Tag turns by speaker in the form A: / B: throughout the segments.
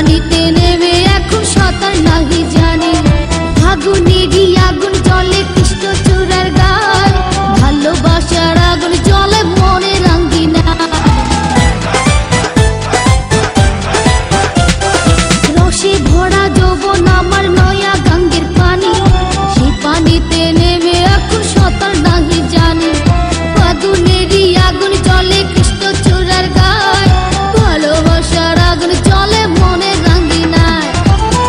A: পানিতে নেমে এখন সাঁতার নাহি জানি, আগুনেরই আগুন জ্বলে কৃষ্ণচূড়ার গায়, ভালোবাসার আগুন জ্বলে মনের আঙ্গিনায়। রসে ভরা যৌবন আমার নয়া গাঙ্গের পানি, সেই পানিতে নেমে এখন সাঁতার নাহি জানি, আগুনেরই আগুন জ্বলে কৃষ্ণচূড়ার গায়, ভালোবাসার আগুন জ্বলে মনের আঙ্গিনায়।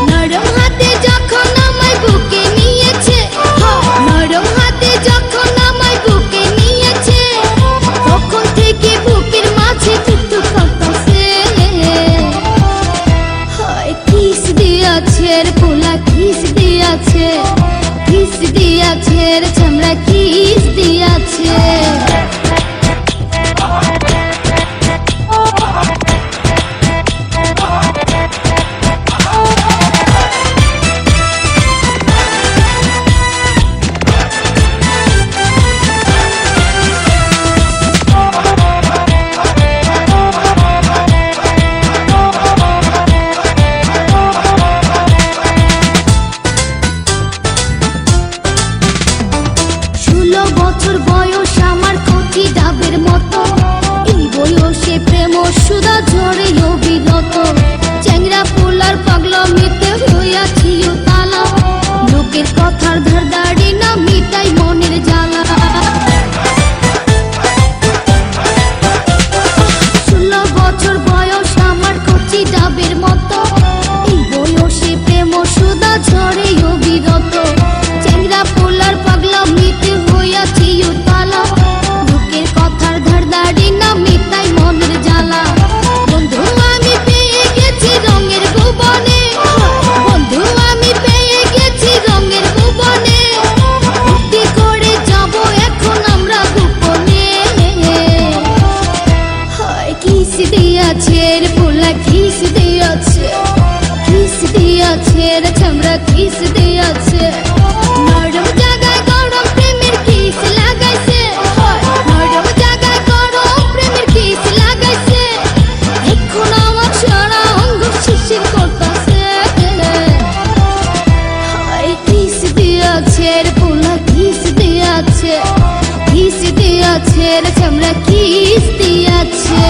A: নরম হাতে যখন আমায় বুকে নিয়েছে, নরম হাতে যখন আমায় বুকে নিয়েছে, তখন থেকে বুকের মাঝে টুকটুক করতেছে। হয় কিস দিয়াছে রে পোলা, কিস দিয়াছে, কিস দিয়াছে রে চামড়া, কিস দিয়াছে। বছর বয়স আমার কচি ডাবের মতো, এই বয়সে প্রেম সুধা ঝরে অবিরত, চ্যাংরা পোলার পাগলামিতে হইয়াছি উতালা, লোকের কথার ধারদাড়ি না মিটাই মনের জ্বালা। 16 বছর বয়স আমার কচি ডাবের মতো, এই বয়সে প্রেম সুধা ঝরে অবিরত, চ্যাংরা পোলার পাগলামিতে হইয়াছি উতালা, লোকের কথার ধারদাড়ি না মিটাই মনের জ্বালা। বন্ধু আমি পেয়ে গেছি রঙের ভুবনে, বন্ধু আমি পেয়ে গেছি রঙের ভুবনে, ফুর্তি করে যাব এখন আমরা গোপনে। হয় কিস দিয়াছে রে পোলা, কিস দিয়াছে, কিস দিয়াছে রে চামড়া, কিস দিয়াছে। নরম জায়গায় গরম প্রেমের কিস লাগাইছে, নরম জায়গায় গরম প্রেমের কিস লাগাইছে, এখন আমার সারা অঙ্গ শিরশির করতাছে। হয় কিস দিয়াছে রে পোলা, কিস দিয়াছে, কিস দিয়াছে রে চামড়া, কিস দিয়াছে।